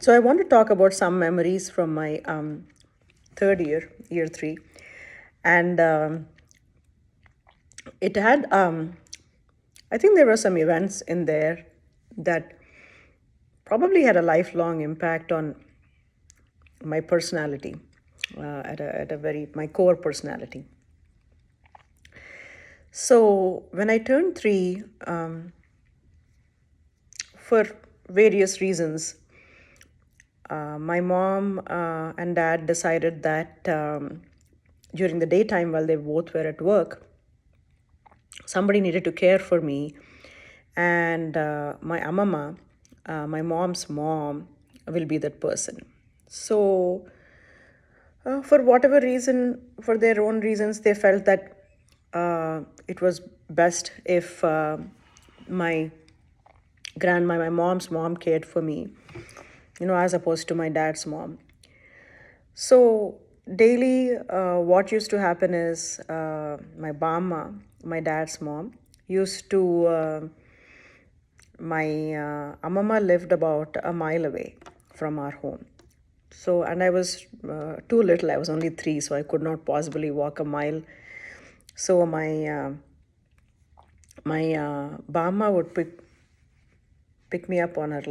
So I want to talk about some memories from my third year, year three, and it had. I think there were some events in there that probably had a lifelong impact on my personality, at a very my core personality. So when I turned three, for various reasons, my mom and dad decided that during the daytime while they both were at work, somebody needed to care for me. And my amama, my mom's mom, will be that person. So, for whatever reason, for their own reasons, they felt that it was best if my my mom's mom cared for me, as opposed to my dad's mom. So daily, what used to happen is my bama, my dad's mom, used to. My amama lived about a mile away from our home. So, and I was too little. I was only three, so I could not possibly walk a mile. So my bama would pick me up on her,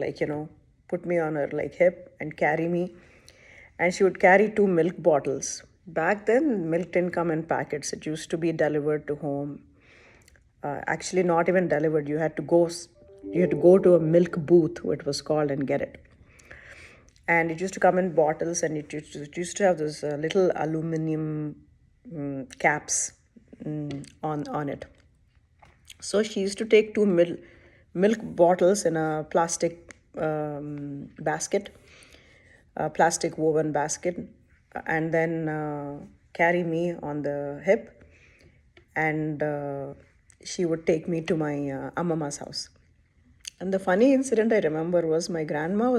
put me on her hip and carry me. And she would carry two milk bottles. Back then, milk didn't come in packets. It used to be delivered to home. Actually, not even delivered. You had to go to a milk booth, what it was called, and get it. And it used to come in bottles, and it used to have those little aluminum caps on it. So she used to take two milk bottles in a plastic basket, a plastic woven basket, and then carry me on the hip, and she would take me to my amama's house. And the funny incident I remember was my Bama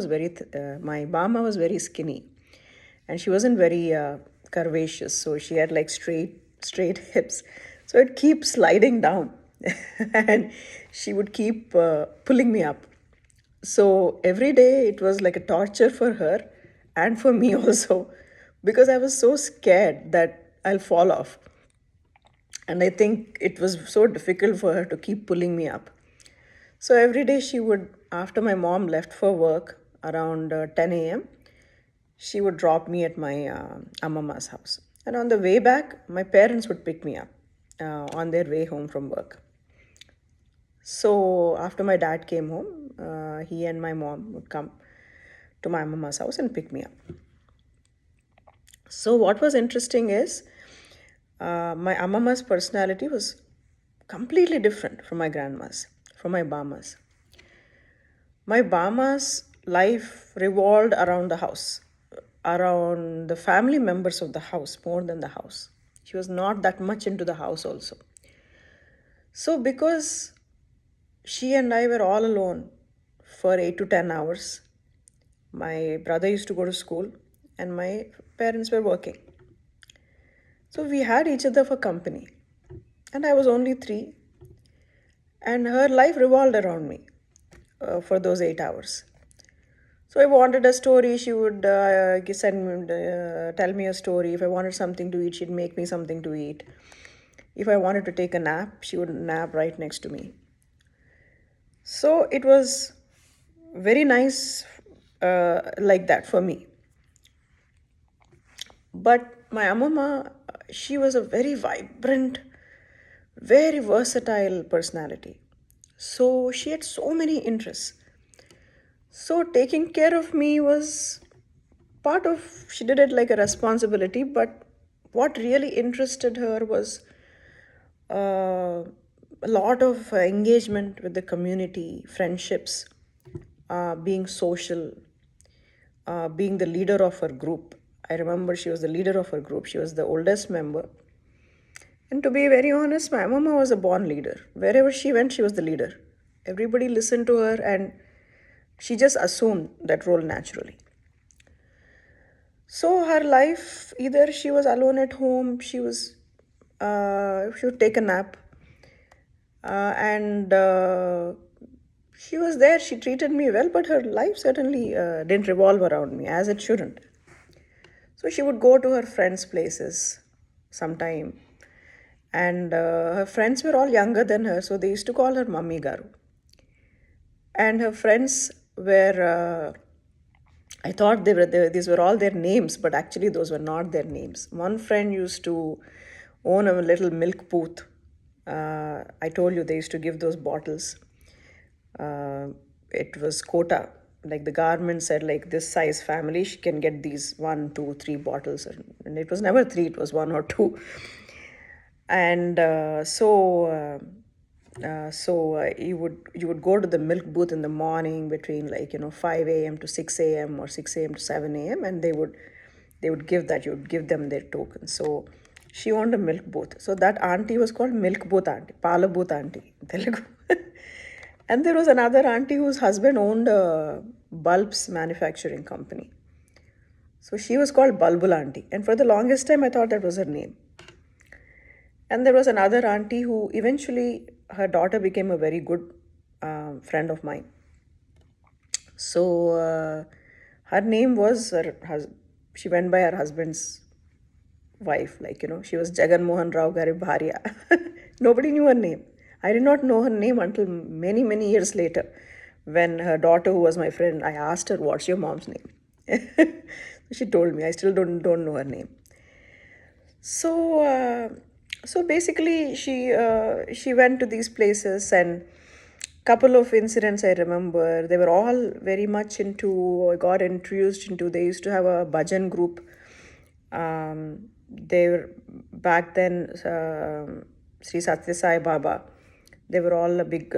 was very skinny, and she wasn't very curvaceous, so she had like straight hips. So it keeps sliding down, and she would keep pulling me up. So every day it was like a torture for her and for me also, because I was so scared that I'll fall off. And I think it was so difficult for her to keep pulling me up. So every day she would, after my mom left for work around 10 a.m., she would drop me at my amama's house. And on the way back, my parents would pick me up on their way home from work. So after my dad came home, he and my mom would come to my mama's house and pick me up. So what was interesting is my amama's personality was completely different from my grandma's, from my bama's. My bama's life revolved around the house, around the family members of the house more than the house. She was not that much into the house also. So because she and I were all alone for 8 to 10 hours, my brother used to go to school and my parents were working. So we had each other for company. And I was only three, and her life revolved around me for those 8 hours. So if I wanted a story, she would tell me a story. If I wanted something to eat, she'd make me something to eat. If I wanted to take a nap, she would nap right next to me. So it was very nice like that for me. But my amama, she was a very vibrant, very versatile personality. So she had so many interests. So taking care of me was she did it like a responsibility, but what really interested her was uh, a lot of engagement with the community, friendships, being social, being the leader of her group. I remember she was the leader of her group. She was the oldest member. And to be very honest, my mama was a born leader. Wherever she went, she was the leader. Everybody listened to her, and she just assumed that role naturally. So her life, either she was alone at home, she would take a nap, and she was there, she treated me well, but her life certainly didn't revolve around me, as it shouldn't. So she would go to her friends' places sometime, and her friends were all younger than her, so they used to call her Mummy Garu. And her friends were, I thought these were all their names, but actually those were not their names. One friend used to own a little milk booth. I told you they used to give those bottles. It was quota. Like the government said, like this size family, she can get these 1, 2, 3 bottles. And it was never three, it was one or two. And you would go to the milk booth in the morning between 5 a.m. to 6 a.m. or 6 a.m. to 7 a.m. and they would give that. You would give them their token. So she owned a milk booth. So that auntie was called milk booth auntie, pala booth auntie in Telugu. And there was another auntie whose husband owned a bulbs manufacturing company. So she was called Bulbul auntie, and for the longest time I thought that was her name. And there was another auntie who eventually, her daughter became a very good friend of mine. So her name was, she went by her husband's wife, she was Jagan Mohan Rao Gari Bharya. Nobody knew her name. I did not know her name until many, many years later. When her daughter, who was my friend, I asked her, "What's your mom's name?" She told me. I still don't know her name. So basically she went to these places, and couple of incidents I remember. They were all very much into, got introduced into, they used to have a bhajan group. They were back then, Sri Satya Sai Baba. They were all a big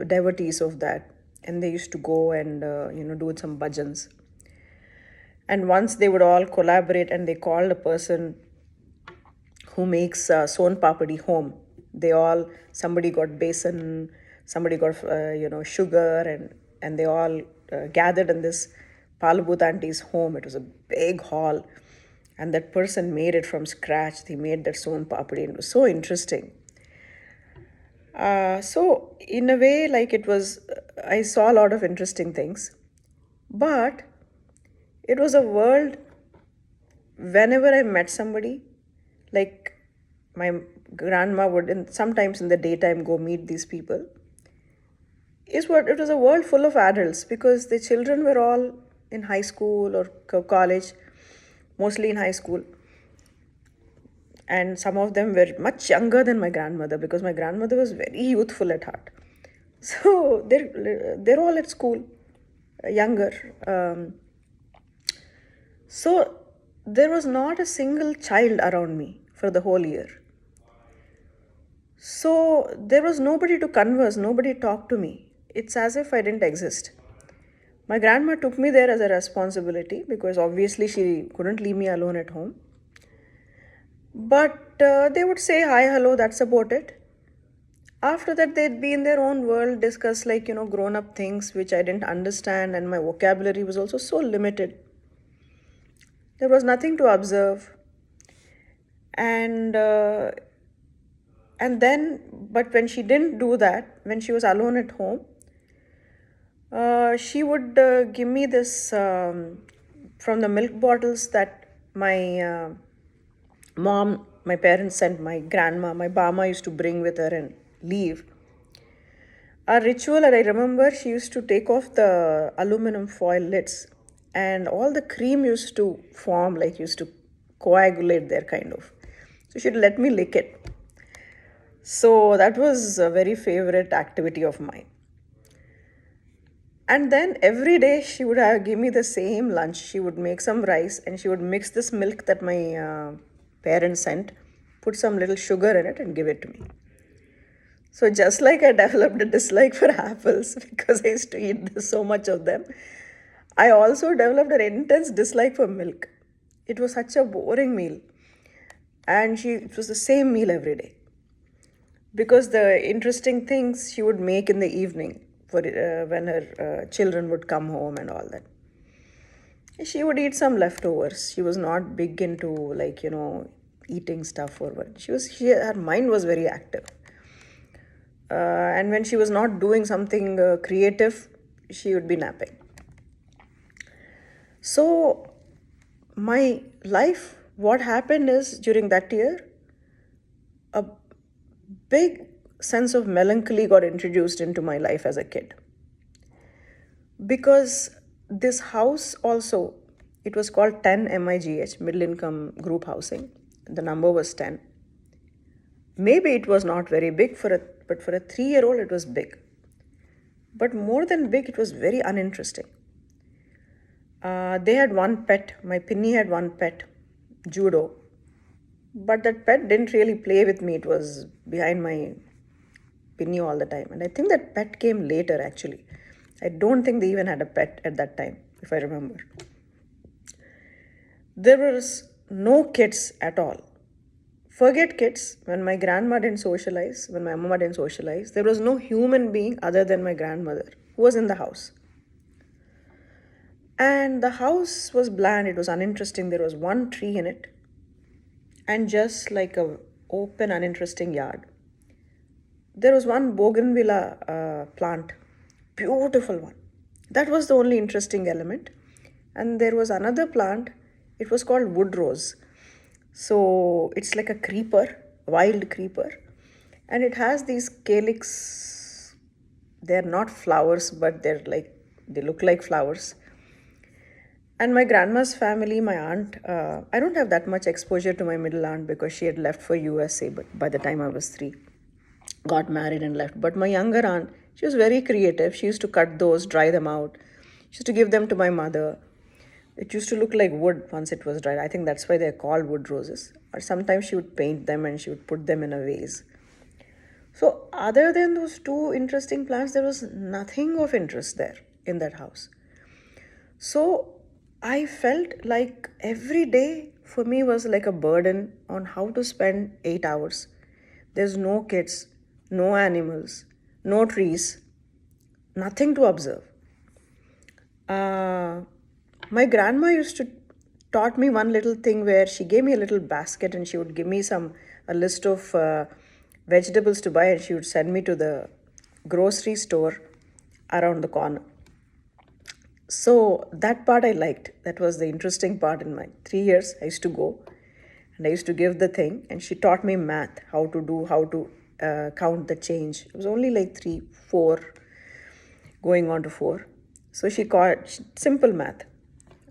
devotees of that, and they used to go and do some bhajans. And once they would all collaborate, and they called a person who makes son papadi home. Somebody got besan, somebody got sugar, and they all gathered in this Palabut auntie's home. It was a big hall, and that person made it from scratch. They made that son papadi, and it was so interesting. So in a way, I saw a lot of interesting things, but it was a world. Whenever I met somebody, like my grandma would sometimes in the daytime go meet these people, it was a world full of adults, because the children were all in high school or college, mostly in high school. And some of them were much younger than my grandmother, because my grandmother was very youthful at heart. So they're all at school, younger. So there was not a single child around me for the whole year. So there was nobody to converse, nobody talked to me. It's as if I didn't exist. My grandma took me there as a responsibility, because obviously she couldn't leave me alone at home. But they would say hi, hello, that's about it. After that, they'd be in their own world, discuss grown up things which I didn't understand, and my vocabulary was also so limited. There was nothing to observe. And then, but when she didn't do that, when she was alone at home, she would give me this from the milk bottles that my mom, my parents sent, my grandma, my Bama used to bring with her and leave. Our ritual, and I remember she used to take off the aluminum foil lids, and all the cream used to form, used to coagulate there, kind of. So she'd let me lick it. So that was a very favorite activity of mine. And then every day she would give me the same lunch. She would make some rice, and she would mix this milk that my parents sent, put some little sugar in it, and give it to me. So just like I developed a dislike for apples because I used to eat so much of them, I also developed an intense dislike for milk. It was such a boring meal. And it was the same meal every day. Because the interesting things she would make in the evening for when her children would come home and all that. She would eat some leftovers. She was not big into eating stuff or what. Her mind was very active. And when she was not doing something creative, she would be napping. So, my life, what happened is during that year, a big sense of melancholy got introduced into my life as a kid. Because this house also, it was called 10 MIGH, middle income group housing. The number was 10. Maybe it was not very big but for a 3-year-old it was big. But more than big, it was very uninteresting. They had one pet. My Pinny had one pet, Judo. But that pet didn't really play with me. It was behind my Pinny all the time. And I think that pet came later actually. I don't think they even had a pet at that time, if I remember. There was no kids at all. Forget kids, when my grandma didn't socialize, when my mama didn't socialize, there was no human being other than my grandmother who was in the house. And the house was bland, it was uninteresting. There was one tree in it, and just like a open, uninteresting yard. There was one bougainvillea plant, beautiful one. That was the only interesting element. And there was another plant, it was called wood rose. So it's like a creeper, wild creeper. And it has these calyx. They're not flowers, but they look like flowers. And my grandma's family, my aunt, I don't have that much exposure to my middle aunt because she had left for USA but by the time I was 3. Got married and left. But my younger aunt, she was very creative. She used to cut those, dry them out. She used to give them to my mother. It used to look like wood once it was dried. I think that's why they're called wood roses. Or sometimes she would paint them and she would put them in a vase. So other than those two interesting plants, there was nothing of interest there in that house. So I felt like every day for me was like a burden on how to spend 8 hours. There's no kids, no animals, no trees, nothing to observe. My grandma used to taught me one little thing where she gave me a little basket and she would give me a list of vegetables to buy, and she would send me to the grocery store around the corner. So that part I liked. That was the interesting part in my 3 years. I used to go and I used to give the thing, and she taught me math, how to count the change. It was only like 3, 4, going on to 4. So she called simple math,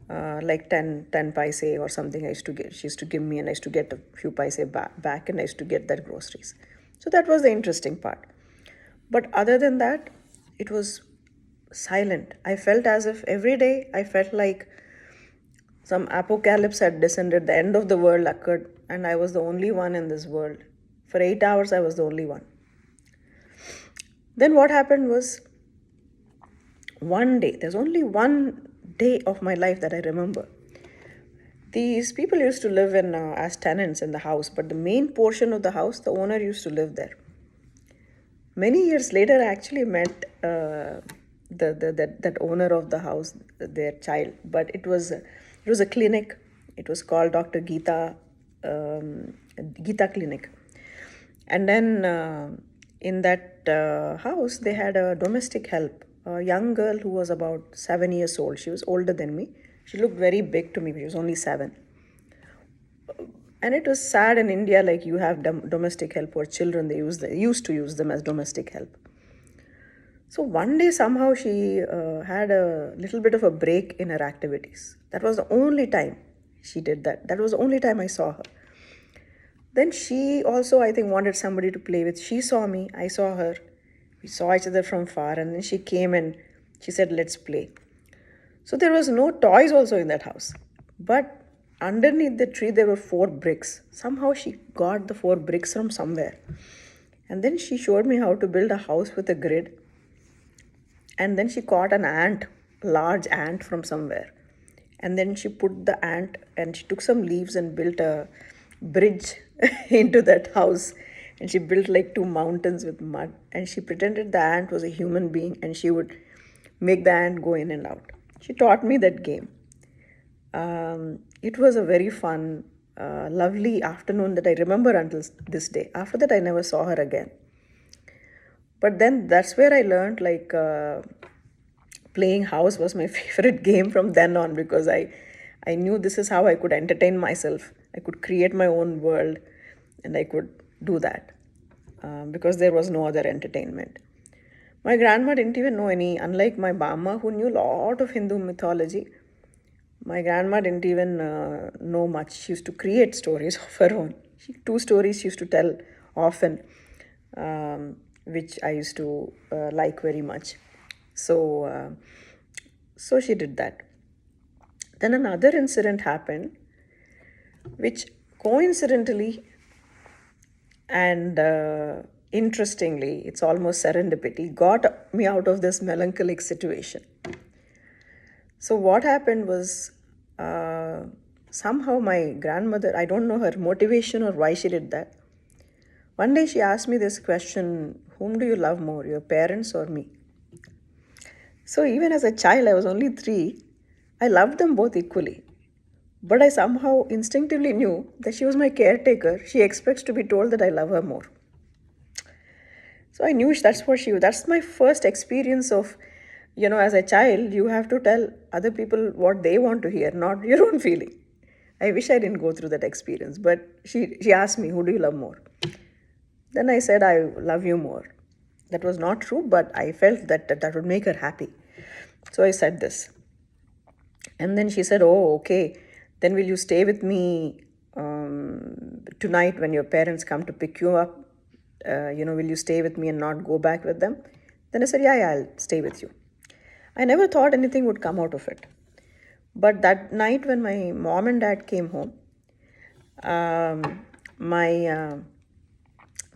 like 10 paise or something. She used to give me, and I used to get a few paise back, and I used to get that groceries. So that was the interesting part. But other than that, it was silent. I felt as if every day I felt like some apocalypse had descended, the end of the world occurred, and I was the only one in this world. For 8 hours, I was the only one. Then what happened was, one day, there's only one day of my life that I remember. These people used to live in as tenants in the house, but the main portion of the house, the owner used to live there. Many years later, I actually met that owner of the house, their child. But it was a clinic. It was called Dr. Geeta Clinic. And then in that house, they had a domestic help, a young girl who was about 7 years old. She was older than me. She looked very big to me. She was only 7. And it was sad in India, like you have domestic help or children, they used to use them as domestic help. So one day somehow she had a little bit of a break in her activities. That was the only time she did that. That was the only time I saw her. Then she also, I think, wanted somebody to play with. She saw me, I saw her. We saw each other from far, and then she came and she said, let's play. So there was no toys also in that house. But underneath the tree, there were 4 bricks. Somehow she got the 4 bricks from somewhere. And then she showed me how to build a house with a grid. And then she caught an ant, large ant from somewhere. And then she put the ant, and she took some leaves and built a bridge into that house. And she built like 2 mountains with mud. And she pretended the ant was a human being, and she would make the ant go in and out. She taught me that game. It was a very fun, lovely afternoon that I remember until this day. After that, I never saw her again. But then that's where I learned, like, playing house was my favorite game from then on, because I knew this is how I could entertain myself. I could create my own world, and I could do that, because there was no other entertainment. My grandma didn't even know any, unlike my Bama, who knew a lot of Hindu mythology. My grandma didn't even know much. She used to create stories of her own. Two stories she used to tell often, which I used to like very much. So she did that. Then another incident happened, which coincidentally and interestingly, it's almost serendipity, got me out of this melancholic situation. So what happened was, somehow my grandmother, I don't know her motivation or why she did that. One day she asked me this question, whom do you love more, your parents or me? So even as a child, I was only 3, I loved them both equally. But I somehow instinctively knew that she was my caretaker. She expects to be told that I love her more. So I knew that's my first experience of, as a child, you have to tell other people what they want to hear, not your own feeling. I wish I didn't go through that experience, but she asked me, who do you love more? Then I said, I love you more. That was not true, but I felt that would make her happy. So I said this. And then she said, oh, okay, then will you stay with me tonight when your parents come to pick you up? Will you stay with me and not go back with them? Then I said, yeah, I'll stay with you. I never thought anything would come out of it. But that night when my mom and dad came home, my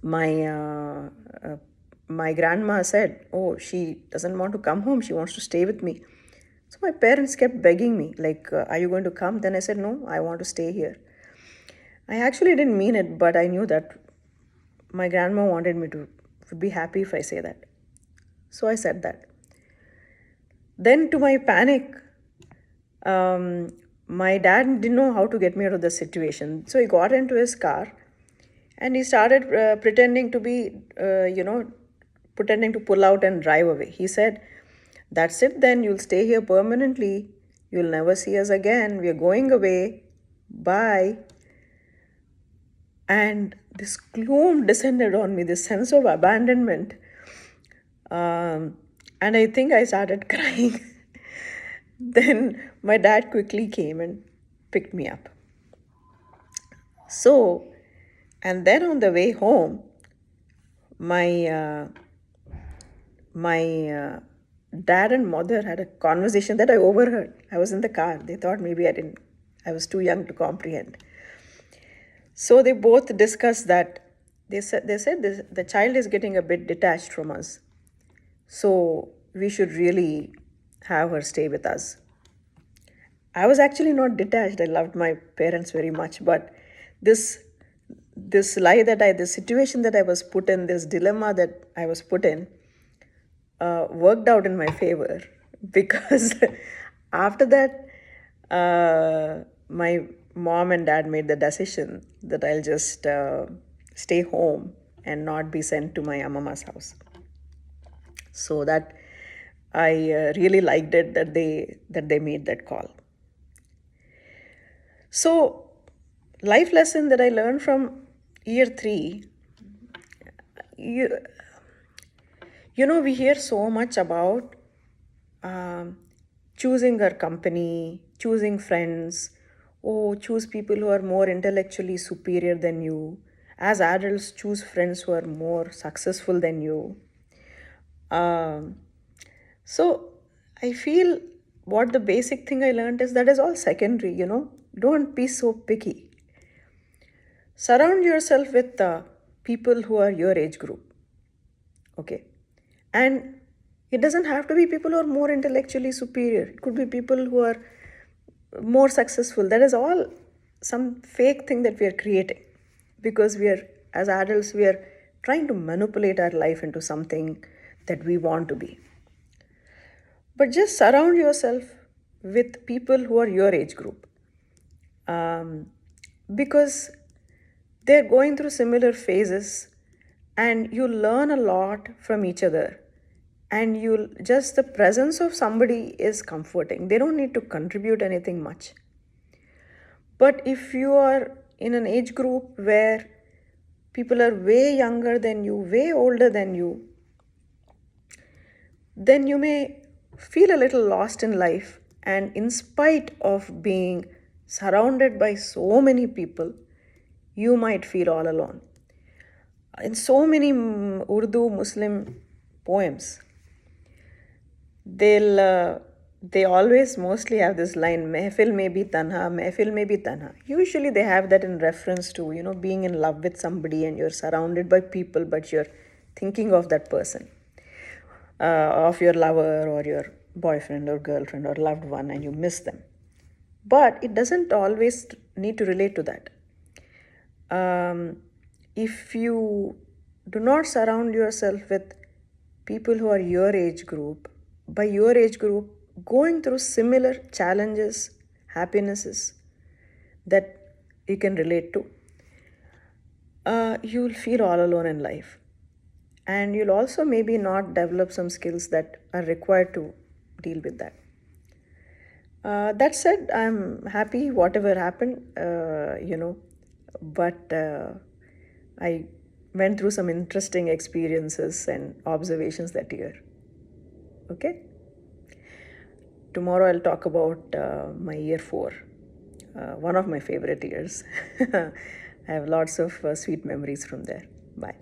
my my grandma said, oh, she doesn't want to come home, she wants to stay with me. So my parents kept begging me, like, are you going to come? Then I said, no, I want to stay here. I actually didn't mean it, but I knew that my grandma wanted me to would be happy if I say that. So I said that. Then to my panic, my dad didn't know how to get me out of the situation. So he got into his car and he started pretending to pull out and drive away. He said, that's it then, you'll stay here permanently. You'll never see us again. We're going away. Bye. And this gloom descended on me, this sense of abandonment. And I think I started crying. Then my dad quickly came and picked me up. So, and then on the way home, my dad and mother had a conversation that I overheard. I was in the car. They thought maybe I was too young to comprehend. So they both discussed that. They said the child is getting a bit detached from us. So we should really have her stay with us. I was actually not detached. I loved my parents very much, but this situation that I was put in, this dilemma that I was put in, worked out in my favor, because after that, my mom and dad made the decision that I'll just stay home and not be sent to my Amama's house. So that I really liked it that they made that call. So, life lesson that I learned from year 3, we hear so much about choosing our company, choosing friends, choose people who are more intellectually superior than you. As adults, choose friends who are more successful than you. So I feel what the basic thing I learned is that is all secondary, Don't be so picky. Surround yourself with people who are your age group. Okay. And it doesn't have to be people who are more intellectually superior. It could be people who are more successful. That is all some fake thing that we are creating, because as adults, we are trying to manipulate our life into something that we want to be. But just surround yourself with people who are your age group, because they're going through similar phases, and you learn a lot from each other. And you just the presence of somebody is comforting. They don't need to contribute anything much. But if you are in an age group where people are way younger than you, way older than you, then you may feel a little lost in life. And in spite of being surrounded by so many people, you might feel all alone. In so many Urdu Muslim poems, they always mostly have this line, Mehfil may be tanha, Mehfil may be tanha. Usually they have that in reference to, being in love with somebody and you're surrounded by people, but you're thinking of that person, of your lover or your boyfriend or girlfriend or loved one, and you miss them. But it doesn't always need to relate to that. If you do not surround yourself with people who are your age group, by your age group, going through similar challenges, happinesses that you can relate to, you'll feel all alone in life. And you'll also maybe not develop some skills that are required to deal with that. That said, I'm happy whatever happened, but I went through some interesting experiences and observations that year. Okay? Tomorrow I'll talk about my year 4, one of my favorite years. I have lots of sweet memories from there. Bye.